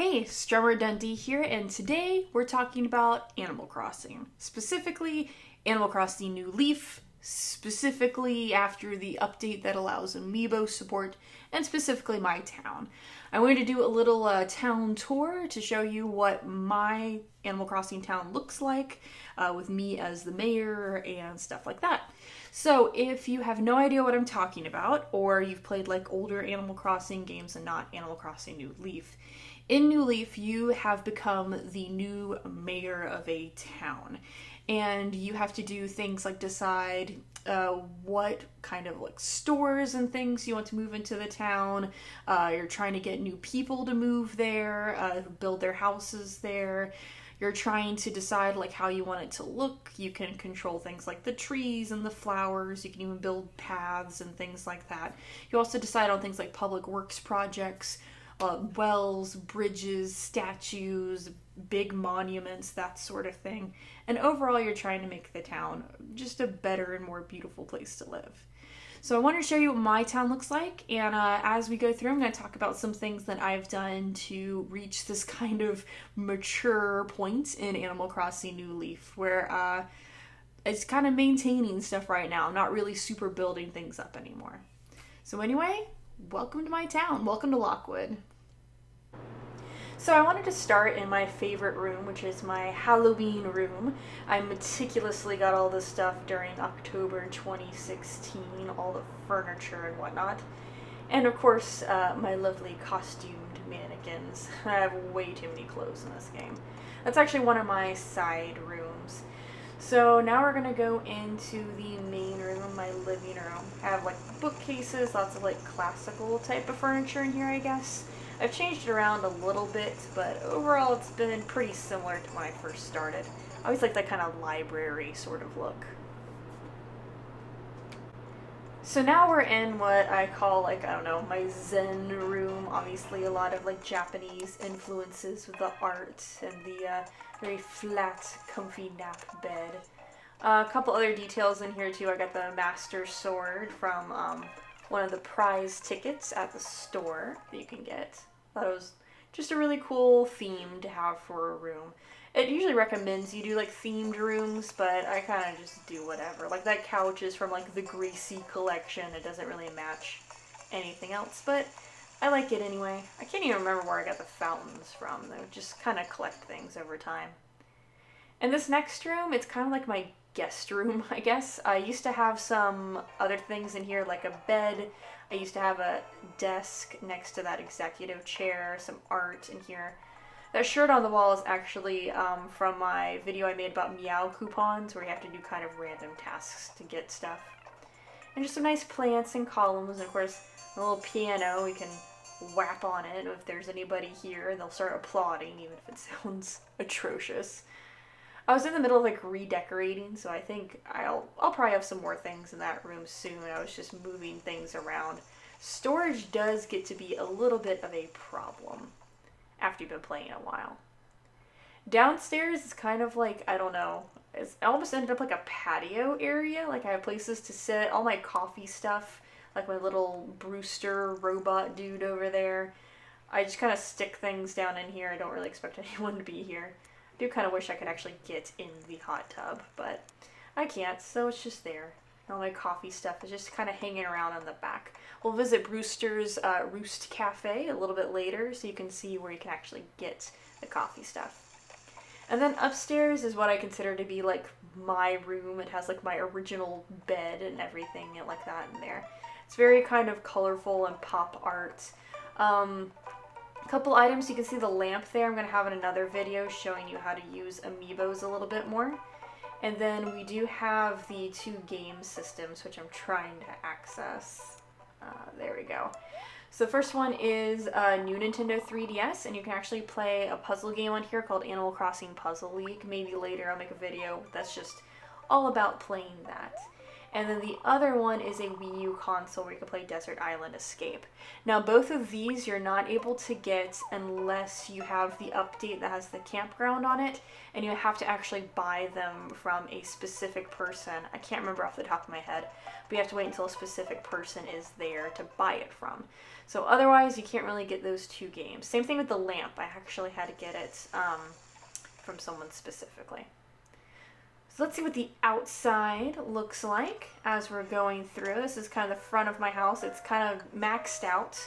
Hey, Strummer Dundee here, and today we're talking about Animal Crossing. Specifically, Animal Crossing New Leaf, specifically after the update that allows amiibo support, and specifically my town. I wanted to do a little town tour to show you what my Animal Crossing town looks like, with me as the mayor and stuff like that. So if you have no idea what I'm talking about, or you've played like older Animal Crossing games and not Animal Crossing New Leaf, in New Leaf, you have become the new mayor of a town, and you have to do things like decide what kind of like stores and things you want to move into the town. You're trying to get new people to move there, build their houses there. You're trying to decide like how you want it to look. You can control things like the trees and the flowers. You can even build paths and things like that. You also decide on things like public works projects, wells, bridges, statues, big monuments, that sort of thing. And overall, you're trying to make the town just a better and more beautiful place to live. So I wanted to show you what my town looks like, and as we go through, I'm going to talk about some things that I've done to reach this kind of mature point in Animal Crossing New Leaf, where it's kind of maintaining stuff right now. I'm not really super building things up anymore. So anyway, welcome to my town. Welcome to Lockwood. So I wanted to start in my favorite room, which is my Halloween room. I meticulously got all this stuff during October 2016, all the furniture and whatnot. And of course, my lovely costumed mannequins. I have way too many clothes in this game. That's actually one of my side rooms. So now we're gonna go into the main room, my living room. I have like bookcases, lots of like classical type of furniture in here, I guess. I've changed it around a little bit, but overall it's been pretty similar to when I first started. I always like that kind of library sort of look. So now we're in what I call like, I don't know, my Zen room. Obviously a lot of like Japanese influences with the art and the very flat, comfy nap bed. A couple other details in here too. I got the Master Sword from one of the prize tickets at the store that you can get. Thought it was just a really cool theme to have for a room. It usually recommends you do like themed rooms, but I kind of just do whatever. Like that couch is from like the Greasy collection. It doesn't really match anything else, but I like it anyway. I can't even remember where I got the fountains from. They just kind of collect things over time. And this next room, it's kind of like my guest room, I guess. I used to have some other things in here, like a bed. I used to have a desk next to that executive chair, some art in here. That shirt on the wall is actually from my video I made about Meow coupons, where you have to do kind of random tasks to get stuff. And just some nice plants and columns, and of course a little piano. We can whap on it if there's anybody here, and they'll start applauding even if it sounds atrocious. I was in the middle of like redecorating, so I think I'll probably have some more things in that room soon. I was just moving things around. Storage does get to be a little bit of a problem after you've been playing a while. Downstairs is kind of like, I don't know, it almost ended up like a patio area. Like I have places to sit, all my coffee stuff, like my little Brewster robot dude over there. I just kind of stick things down in here. I don't really expect anyone to be here. I do kind of wish I could actually get in the hot tub, but I can't, so it's just there. All my coffee stuff is just kind of hanging around on the back. We'll visit Brewster's Roost Cafe a little bit later, so you can see where you can actually get the coffee stuff. And then upstairs is what I consider to be like my room. It has like my original bed and everything like that in there. It's very kind of colorful and pop art. Couple items, you can see the lamp there. I'm going to have in another video showing you how to use amiibos a little bit more. And then we do have the two game systems, which I'm trying to access. There we go. So the first one is a new Nintendo 3DS, and you can actually play a puzzle game on here called Animal Crossing Puzzle League. Maybe later I'll make a video that's just all about playing that. And then the other one is a Wii U console where you can play Desert Island Escape. Now, both of these you're not able to get unless you have the update that has the campground on it, and you have to actually buy them from a specific person. I can't remember off the top of my head, but you have to wait until a specific person is there to buy it from. So otherwise, you can't really get those two games. Same thing with the lamp. I actually had to get it from someone specifically. So let's see what the outside looks like as we're going through. This is kind of the front of my house. It's kind of maxed out,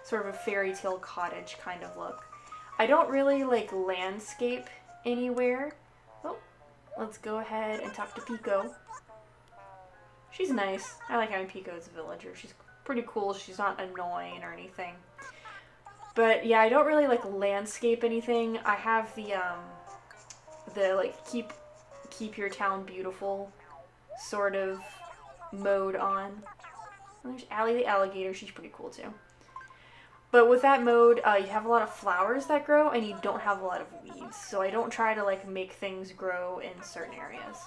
sort of a fairy tale cottage kind of look. I don't really like landscape anywhere. Oh, let's go ahead and talk to Pico. She's nice. I like having Pico as a villager. She's pretty cool. She's not annoying or anything. But yeah, I don't really like landscape anything. I have the like keep your town beautiful sort of mode on. There's Allie the alligator. She's pretty cool too. But with that mode, you have a lot of flowers that grow and you don't have a lot of weeds. So I don't try to like make things grow in certain areas.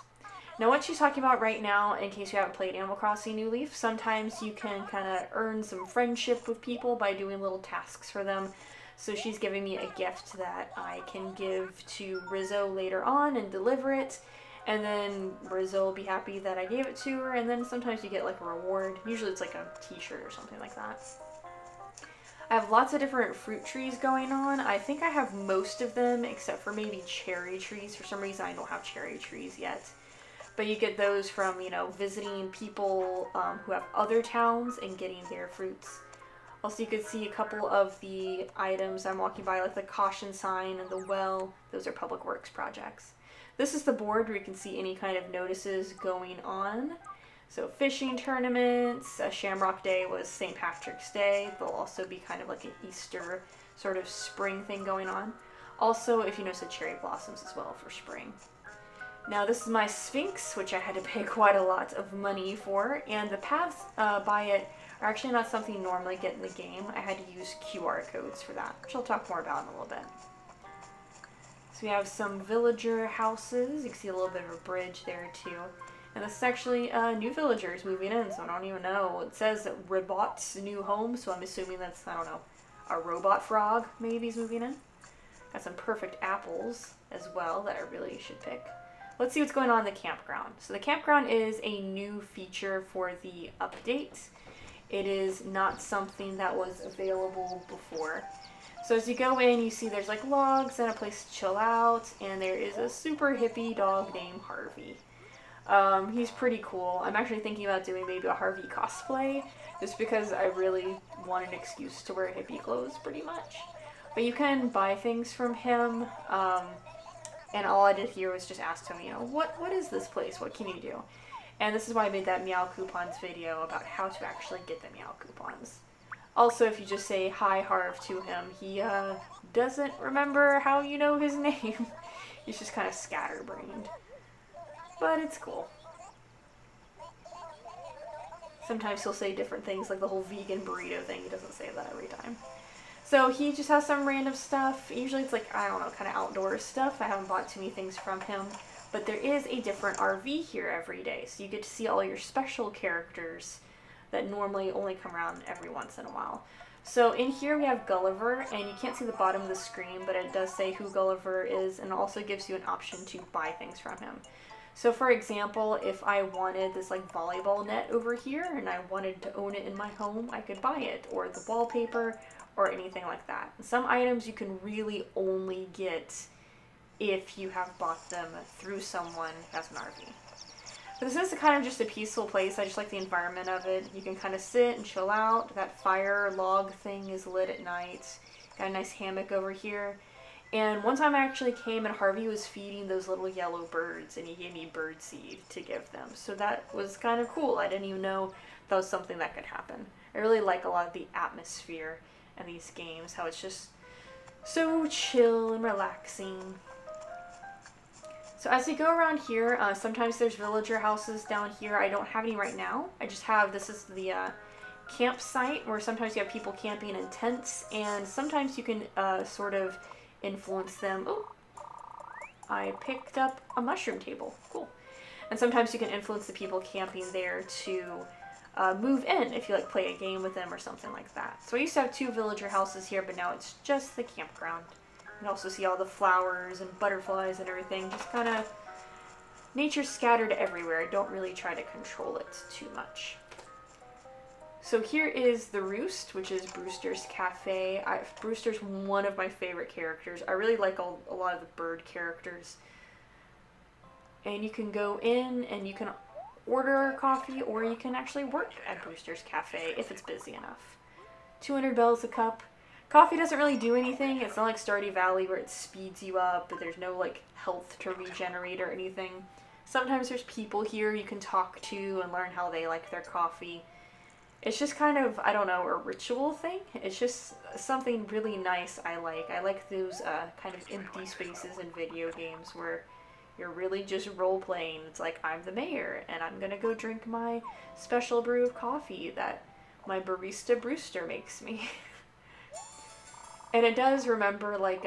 Now what she's talking about right now, in case you haven't played Animal Crossing New Leaf, sometimes you can kind of earn some friendship with people by doing little tasks for them. So she's giving me a gift that I can give to Rizzo later on and deliver it. And then Rizzo will be happy that I gave it to her. And then sometimes you get like a reward. Usually it's like a t-shirt or something like that. I have lots of different fruit trees going on. I think I have most of them except for maybe cherry trees. For some reason I don't have cherry trees yet. But you get those from, you know, visiting people who have other towns and getting their fruits. Also, you can see a couple of the items I'm walking by, like the caution sign and the well. Those are public works projects. This is the board where you can see any kind of notices going on. So fishing tournaments, Shamrock Day was St. Patrick's Day. There'll also be kind of like an Easter sort of spring thing going on. Also, if you notice, the cherry blossoms as well for spring. Now this is my Sphinx, which I had to pay quite a lot of money for, and the paths by it are actually not something you normally get in the game. I had to use QR codes for that, which I'll talk more about in a little bit. So we have some villager houses. You can see a little bit of a bridge there too. And this is actually new villagers moving in, so I don't even know. It says Robot's new home, so I'm assuming that's, I don't know, a robot frog maybe is moving in. Got some perfect apples as well that I really should pick. Let's see what's going on in the campground. So the campground is a new feature for the update. It is not something that was available before. So as you go in, you see there's like logs and a place to chill out, and there is a super hippie dog named Harvey. He's pretty cool. I'm actually thinking about doing maybe a Harvey cosplay, just because I really want an excuse to wear hippie clothes pretty much. But you can buy things from him. And all I did here was just ask him, you know, what is this place? What can you do? And this is why I made that Meow Coupons video about how to actually get the Meow Coupons. Also, if you just say hi Harv to him, he doesn't remember how you know his name. He's just kind of scatterbrained. But it's cool. Sometimes he'll say different things, like the whole vegan burrito thing. He doesn't say that every time. So he just has some random stuff. Usually it's like, I don't know, kind of outdoor stuff. I haven't bought too many things from him. But there is a different RV here every day. So you get to see all your special characters that normally only come around every once in a while. So in here we have Gulliver, and you can't see the bottom of the screen, but it does say who Gulliver is, and also gives you an option to buy things from him. So for example, if I wanted this like volleyball net over here, and I wanted to own it in my home, I could buy it, or the wallpaper, or anything like that. Some items you can really only get if you have bought them through someone who has an RV. But this is kind of just a peaceful place. I just like the environment of it. You can kind of sit and chill out. That fire log thing is lit at night. Got a nice hammock over here. And one time I actually came and Harvey was feeding those little yellow birds, and he gave me bird seed to give them. So that was kind of cool. I didn't even know that was something that could happen. I really like a lot of the atmosphere and these games, how it's just so chill and relaxing. So as we go around here, sometimes there's villager houses down here. I don't have any right now. I just have, this is the campsite where sometimes you have people camping in tents, and sometimes you can sort of influence them. Oh, I picked up a mushroom table. Cool. And sometimes you can influence the people camping there to move in if you like play a game with them or something like that. So I used to have 2 villager houses here, but now it's just the campground. You can also see all the flowers and butterflies and everything, just kind of nature scattered everywhere. I don't really try to control it too much. So here is the Roost, which is Brewster's Cafe. Brewster's one of my favorite characters. I really like a lot of the bird characters. And you can go in and you can order coffee, or you can actually work at Brewster's Cafe if it's busy enough. 200 bells a cup. Coffee doesn't really do anything. It's not like Stardew Valley where it speeds you up, but there's no like health to regenerate or anything. Sometimes there's people here you can talk to and learn how they like their coffee. It's just kind of, I don't know, a ritual thing. It's just something really nice I like. I like those kind of empty spaces in video games where you're really just role-playing. It's like, I'm the mayor, and I'm gonna go drink my special brew of coffee that my barista Brewster makes me. And it does remember, like,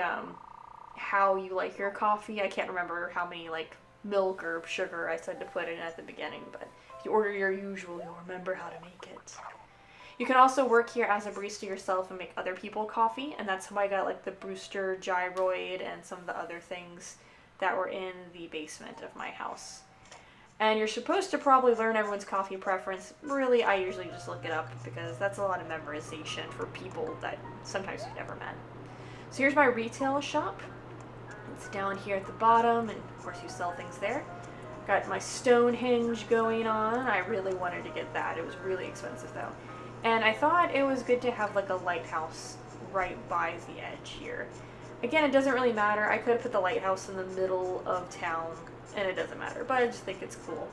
how you like your coffee. I can't remember how many, like, milk or sugar I said to put in at the beginning, but if you order your usual, you'll remember how to make it. You can also work here as a barista yourself and make other people coffee, and that's how I got like the Brewster gyroid and some of the other things that were in the basement of my house. And you're supposed to probably learn everyone's coffee preference. Really, I usually just look it up because that's a lot of memorization for people that sometimes you've never met. So here's my retail shop. It's down here at the bottom, and of course you sell things there. Got my Stonehenge going on. I really wanted to get that. It was really expensive though. And I thought it was good to have like a lighthouse right by the edge here. Again, it doesn't really matter. I could have put the lighthouse in the middle of town, and it doesn't matter, but I just think it's cool.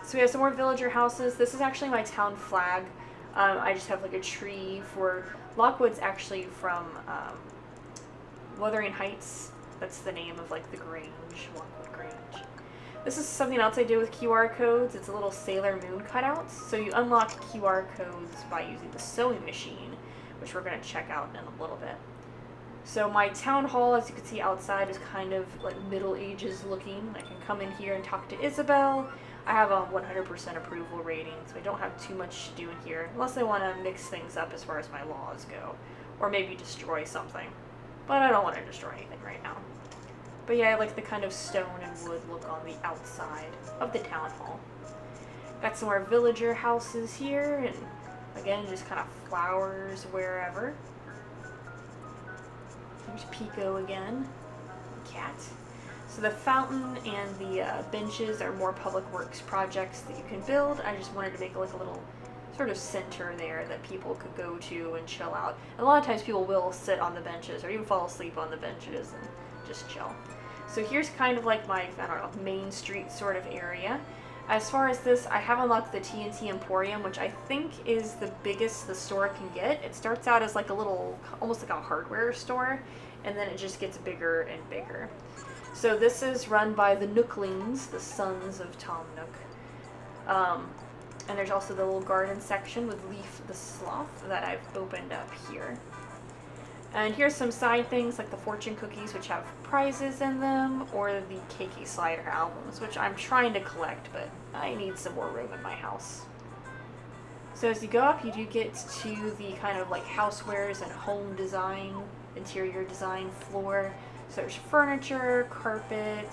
So we have some more villager houses. This is actually my town flag. I just have like a tree for Lockwood's actually from Wuthering Heights. That's the name of like the Grange, Lockwood Grange. This is something else I did with QR codes. It's a little Sailor Moon cutouts. So you unlock QR codes by using the sewing machine, which we're going to check out in a little bit. So my town hall, as you can see outside, is kind of like Middle Ages looking. I can come in here and talk to Isabel. I have a 100% approval rating, so I don't have too much to do in here, unless I want to mix things up as far as my laws go, or maybe destroy something. But I don't want to destroy anything right now. But yeah, I like the kind of stone and wood look on the outside of the town hall. Got some more villager houses here, and again, just kind of flowers wherever. There's Pico again, cat. So the fountain and the benches are more public works projects that you can build. I just wanted to make like a little sort of center there that people could go to and chill out. And a lot of times people will sit on the benches or even fall asleep on the benches and just chill. So here's kind of like my, I don't know, Main Street sort of area. As far as this, I have unlocked the TNT Emporium, which I think is the biggest the store can get. It starts out as like a little, almost like a hardware store, and then it just gets bigger and bigger. So this is run by the Nooklings, the sons of Tom Nook. And there's also the little garden section with Leaf the Sloth that I've opened up here. And here's some side things like the fortune cookies, which have prizes in them, or the KK Slider albums, which I'm trying to collect, but I need some more room in my house. So as you go up, you do get to the kind of like housewares and home design, interior design floor. So there's furniture, carpet,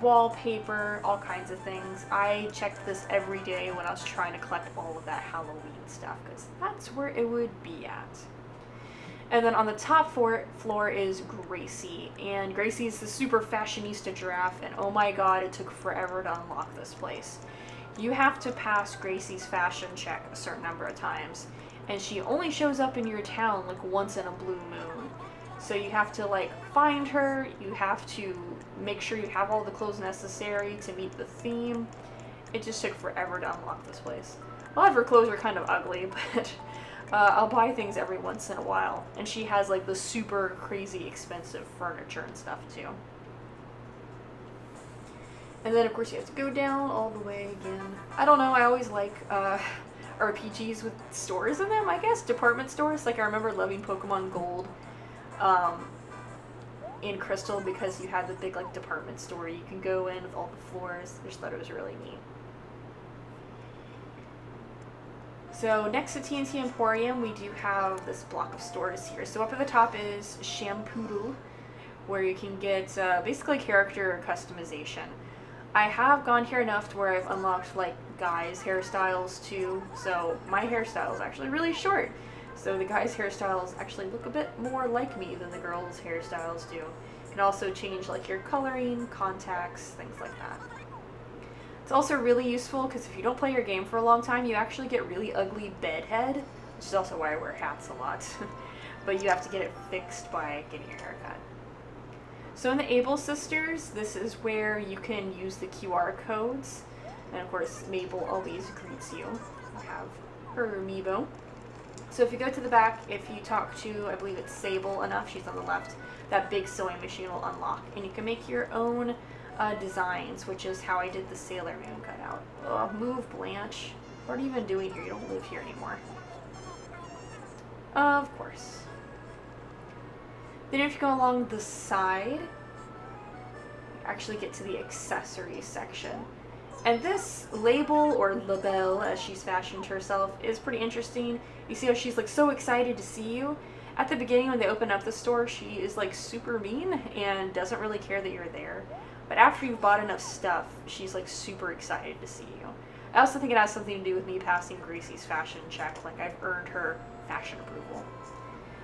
wallpaper, all kinds of things. I checked this every day when I was trying to collect all of that Halloween stuff, because that's where it would be at. And then on the top floor is Gracie, and Gracie's the super fashionista giraffe, and oh my god, it took forever to unlock this place. You have to pass Gracie's fashion check a certain number of times, and she only shows up in your town like once in a blue moon. So you have to like find her, you have to make sure you have all the clothes necessary to meet the theme. It just took forever to unlock this place. A lot of her clothes are kind of ugly, but I'll buy things every once in a while. And she has like the super crazy expensive furniture and stuff too. And then of course you have to go down all the way again. I don't know, I always like RPGs with stores in them, I guess. Department stores. Like I remember loving Pokemon Gold. in Crystal because you had the big like department store you can go in with all the floors. I just thought it was really neat. So next to TNT Emporium, we do have this block of stores here. So up at the top is Shampoo, where you can get basically character customization. I have gone here enough to where I've unlocked like guys' hairstyles too. So my hairstyle is actually really short. So the guys' hairstyles actually look a bit more like me than the girls' hairstyles do. You can also change like your coloring, contacts, things like that. It's also really useful because if you don't play your game for a long time, you actually get really ugly bed head, which is also why I wear hats a lot. But you have to get it fixed by getting your hair cut. So in the Able Sisters, this is where you can use the QR codes. And of course, Mabel always greets you. I have her amiibo. So if you go to the back, if you talk to, I believe it's Sable enough, she's on the left, that big sewing machine will unlock. And you can make your own designs, which is how I did the Sailor Moon cutout. Ugh, move, Blanche. What are you even doing here? You don't live here anymore. Of course. Then if you go along the side, you actually get to the accessories section. And this label, or label as she's fashioned herself, is pretty interesting. You see how she's like so excited to see you. At the beginning when they open up the store, she is like super mean and doesn't really care that you're there. But after you've bought enough stuff, she's like super excited to see you. I also think it has something to do with me passing Gracie's fashion check, like I've earned her fashion approval.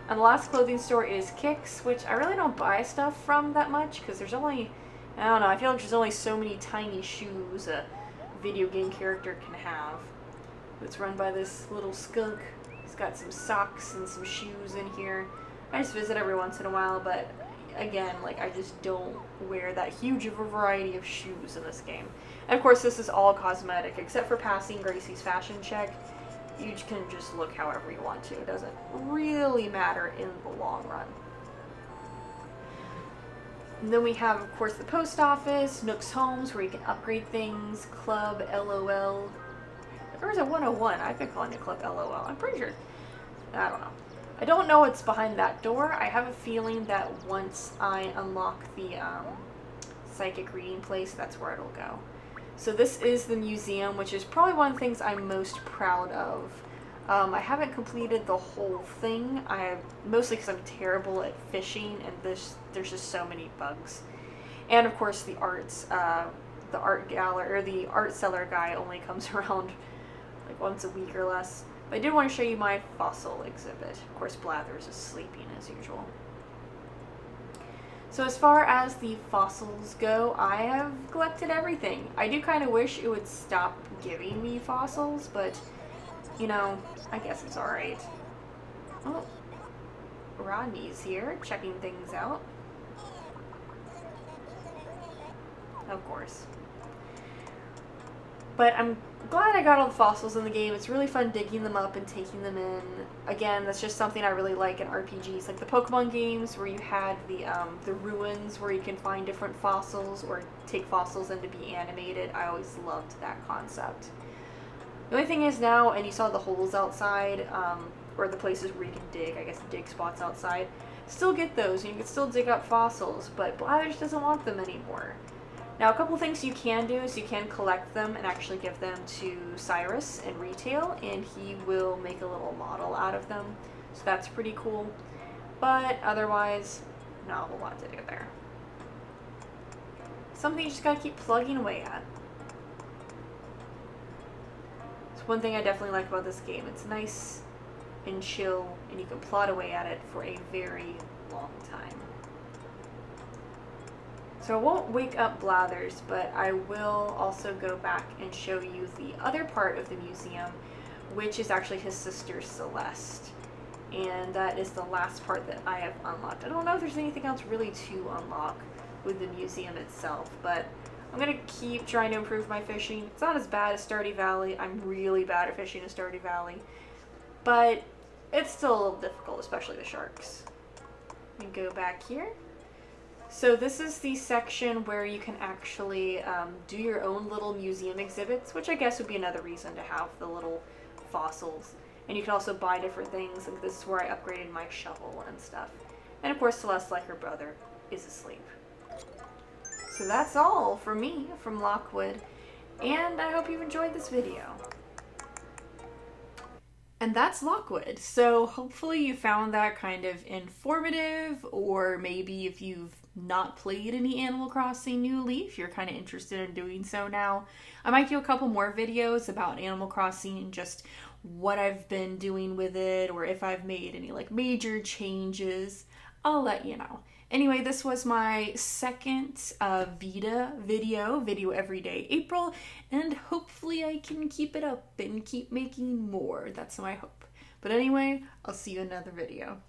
And the last clothing store is Kicks, which I really don't buy stuff from that much because there's only, I don't know, I feel like there's only so many tiny shoes a video game character can have. It's run by this little skunk. He's got some socks and some shoes in here. I just visit every once in a while, but again, like I just don't wear that huge of a variety of shoes in this game. And of course this is all cosmetic, except for passing Gracie's fashion check. You can just look however you want to. It doesn't really matter in the long run. And then we have, of course, the post office, Nook's Homes, where you can upgrade things, Club LOL. Or is it 101? I've been calling it Club LOL. I'm pretty sure. I don't know. I don't know what's behind that door. I have a feeling that once I unlock the psychic reading place, that's where it'll go. So this is the museum, which is probably one of the things I'm most proud of. I haven't completed the whole thing. Mostly because I'm terrible at fishing, and there's just so many bugs. And of course, the arts, the art gallery or the art seller guy only comes around like once a week or less. But I did want to show you my fossil exhibit. Of course, Blathers is sleeping as usual. So as far as the fossils go, I have collected everything. I do kind of wish it would stop giving me fossils, but, you know, I guess it's alright. Oh, Rodney's here, checking things out. Of course. But I'm glad I got all the fossils in the game. It's really fun digging them up and taking them in. Again, that's just something I really like in RPGs, like the Pokemon games where you had the ruins where you can find different fossils or take fossils in to be animated. I always loved that concept. The only thing is now, and you saw the holes outside, or the places where you can dig, I guess dig spots outside, still get those, and you can still dig up fossils, but Blathers doesn't want them anymore. Now, a couple things you can do is you can collect them and actually give them to Cyrus in retail, and he will make a little model out of them. So that's pretty cool. But otherwise, not a whole lot to do there. Something you just gotta keep plugging away at. It's one thing I definitely like about this game. It's nice and chill, and you can plod away at it for a very long time. So I won't wake up Blathers, but I will also go back and show you the other part of the museum, which is actually his sister Celeste. And that is the last part that I have unlocked. I don't know if there's anything else really to unlock with the museum itself, but I'm going to keep trying to improve my fishing. It's not as bad as Stardew Valley. I'm really bad at fishing in Stardew Valley, but it's still a little difficult, especially the sharks. And go back here. So this is the section where you can actually do your own little museum exhibits, which I guess would be another reason to have the little fossils. And you can also buy different things, like this is where I upgraded my shovel and stuff. And of course Celeste, like her brother, is asleep. So that's all for me from Lockwood, and I hope you've enjoyed this video. And that's Lockwood. So hopefully you found that kind of informative, or maybe if you've not played any Animal Crossing New Leaf, you're kind of interested in doing so now. I might do a couple more videos about Animal Crossing and just what I've been doing with it, or if I've made any like major changes. I'll let you know. Anyway, this was my second Vita video every day April, and hopefully I can keep it up and keep making more. That's my hope. But anyway, I'll see you in another video.